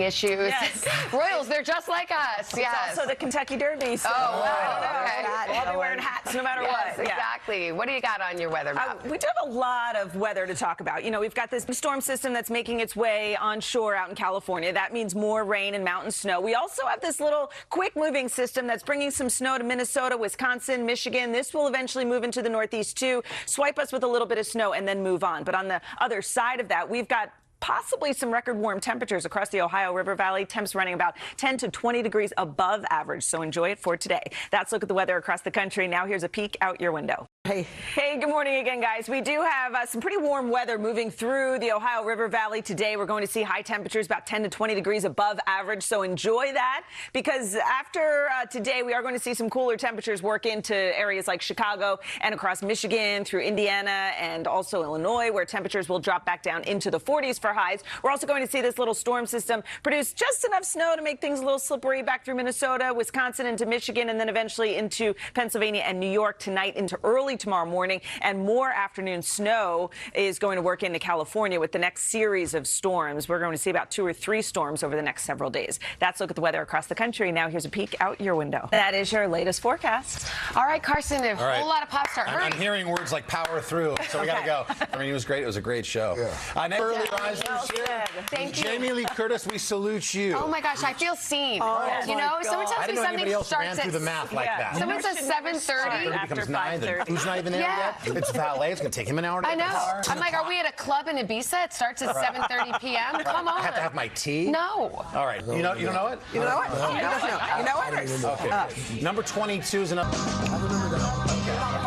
issues. Yes. Royals, they're just like us. It's also the Kentucky Derby. So okay. We'll all be wearing hats no matter what. Exactly. What do you got on your weather map? We do have a lot of weather to talk about. You know, we've got this storm system that's making its way onshore out in California. That means more rain and mountain snow. We also have this little quick-moving system that's bringing some snow to Minnesota, Wisconsin, Michigan. This will eventually move into the Northeast, too, swipe us with a little bit of snow, and then move on. But on the other side of that, we've got possibly some record warm temperatures across the Ohio River Valley. Temps running about 10 to 20 degrees above average, so enjoy it for today. That's a look at the weather across the country. Now here's a peek out your window. Hey, good morning again, guys. We do have some pretty warm weather moving through the Ohio River Valley today. We're going to see high temperatures about 10 to 20 degrees above average, so enjoy that, because after today, we are going to see some cooler temperatures work into areas like Chicago and across Michigan through Indiana and also Illinois, where temperatures will drop back down into the 40s for highs. We're also going to see this little storm system produce just enough snow to make things a little slippery back through Minnesota, Wisconsin, into Michigan, and then eventually into Pennsylvania and New York tonight into early tomorrow morning. And more afternoon snow is going to work into California with the next series of storms. We're going to see about 2 or 3 storms over the next several days. That's a look at the weather across the country. Now here's a peek out your window. That is your latest forecast. All right, Carson, a whole lot of pop star. I'm hearing words like power through, so we got to go. I mean, it was great. It was a great show. Early risers here. Thank you. Jamie Lee Curtis, we salute you. Oh my gosh, I feel seen. You know, someone tells me something starts at through the math like that. Someone says 7:30. It becomes 9. Then who's not even there yet? It's valet. It's going to take him an hour to I get the know. car. I'm like, are we at a club in Ibiza? It starts at 7:30 p.m. Come on. I have to have my tea? No. All right. You know it? You know it? You know what? Okay. Number 22 is another.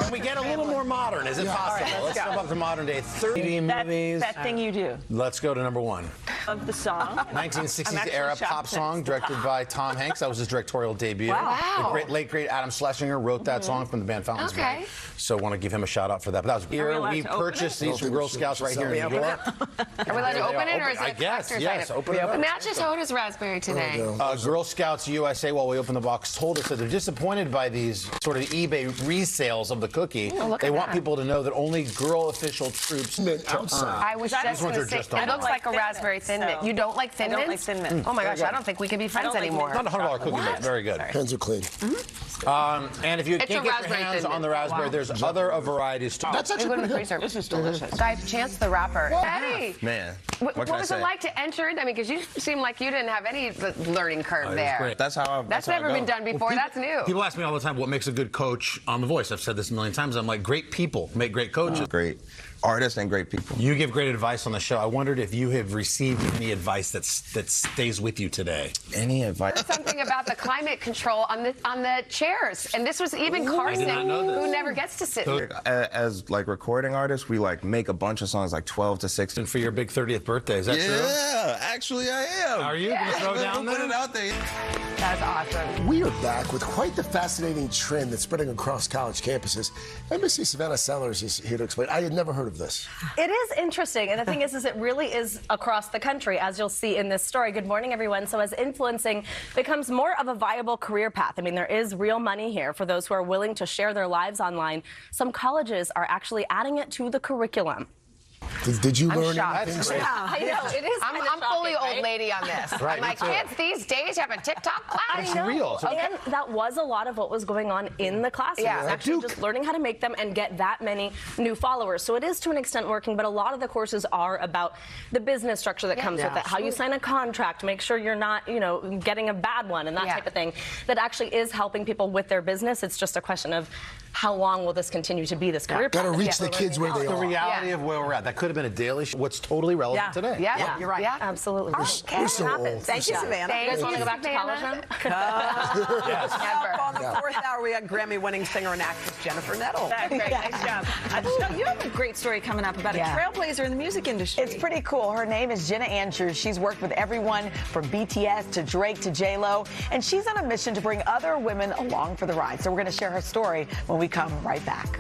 Can we get a little more modern? Is it possible? Right, let's jump up to modern day. 30 movies. That thing you do. Let's go to number 1. Of the song. 1960s era pop song directed by Tom Hanks. That was his directorial debut. Wow. The late great Adam Schlesinger wrote that song from the band Fountains. Okay. So want to give him a shout out for that. But that was here. We purchased these from Girl Scouts right here in New York. Are we allowed to open it, or is it I guess, yes. Open it up. Match is Hoda's raspberry today. Girl Scouts USA, while we opened the box, told us that they're disappointed by these sort of eBay resales of the cookie. They want people to know that only girl official troops outside. I was just going to say, it looks like a raspberry Thin Mint. You don't like Thin Mint? I don't like Thin Mint. Oh my gosh, I don't think we can be friends anymore. Not a $100 cookie, but very good. Hands are clean. And if you can't get your hands on the raspberry, there's other varieties too. That's actually pretty good. This is delicious. Guys, Chance the Rapper. Eddie, Man, what was it like to enter it? I mean, because you seem like you didn't have any learning curve there. great. That's how That's never been done before. That's new. People ask me all the time what makes a good coach on The Voice. I've said this a million times. I'm like, great people make great coaches. Great artists and great people. You give great advice on the show. I wondered if you have received any advice that stays with you today. Any advice? Something about the climate control on the chairs, and this was even Carson, who never gets to sit. As like recording artists, we like make a bunch of songs, like 12 to 16. And for your big 30th birthday, is that true? Yeah, actually I am. Are you going to throw down Put there? it out there. That's awesome. We are back with quite the fascinating trend that's spreading across college campuses. NBC Savannah Sellers is here to explain. I had never heard of this. It is interesting, and the thing is it really is across the country, as you'll see in this story. Good morning, everyone. So as influencing becomes more of a viable career path, I mean, there is real money here for those who are willing to share their lives online. Some colleges are actually adding it to the curriculum. Did you learn shocked. anything? I know, it is I'm kinda fully shocking, old right? lady on this. Right, I'm like, me too. kids these days have a TikTok class. It's real. And that was a lot of what was going on in the classrooms. Yeah. Actually just learning how to make them and get that many new followers. So it is to an extent working, but a lot of the courses are about the business structure that comes with it. How you sign a contract, make sure you're not, getting a bad one and that type of thing. That actually is helping people with their business. It's just a question of how long will this continue to be this career path? Got to reach the kids where they The are. reality of where we're at. That could have been a daily show. What's totally relevant today. Yeah, you're right. Yeah, absolutely. We're so old. Thank you, Savannah. You guys want to go back to college now? Yes. Never. On the 4th hour, we got Grammy-winning singer and actress Jennifer Nettle. Great, nice job. You have a great story coming up about a trailblazer in the music industry. It's pretty cool. Her name is Jenna Andrews. She's worked with everyone from BTS to Drake to J-Lo, and she's on a mission to bring other women along for the ride. So we're going to share her story when we come right back.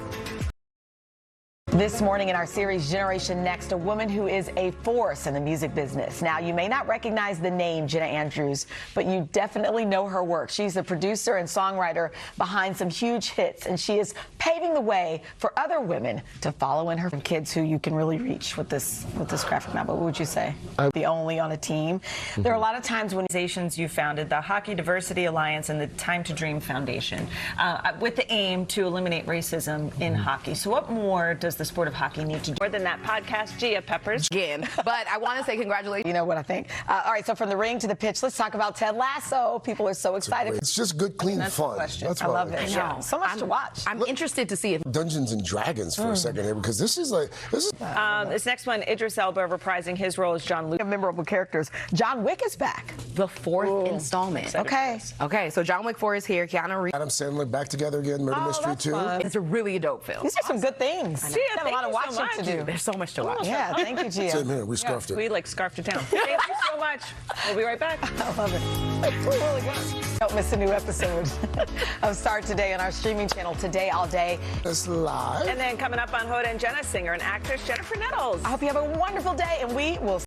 This morning in our series Generation Next, a woman who is a force in the music business. Now, you may not recognize the name Jenna Andrews, but you definitely know her work. She's the producer and songwriter behind some huge hits, and she is paving the way for other women to follow in her kids who you can really reach with this graphic novel. What would you say? The only on a team. There are a lot of times when organizations you founded, the Hockey Diversity Alliance and the Time to Dream Foundation, with the aim to eliminate racism in hockey. So what more does the sport of hockey need to do? More than that podcast, Gia Peppers. Again, but I want to say congratulations. you know what I think. All right, so from the ring to the pitch, let's talk about Ted Lasso. People are so excited. It's just good, clean fun. That's I what love like. it. Yeah. So much to watch. I'm interested to see if Dungeons and Dragons for a second here, because this is. This next one, Idris Elba reprising his role as John Luke. Memorable characters. John Wick is back. the fourth installment. Okay. Okay, so John Wick 4 is here. Keanu Reeves. Adam Sandler back together again, Murder Mystery 2. It's a really dope film. These are some good things. Gia, Got a lot of thank you so watching to do. There's so much to watch. Yeah, thank you, Gia. Same here, we scarfed it. We scarfed it down. Thank you so much. We'll be right back. I love it. Really good. Don't miss a new episode of Start Today on our streaming channel, Today All Day. It's live. And then coming up on Hoda and Jenna, singer and actress Jennifer Nettles. I hope you have a wonderful day, and we will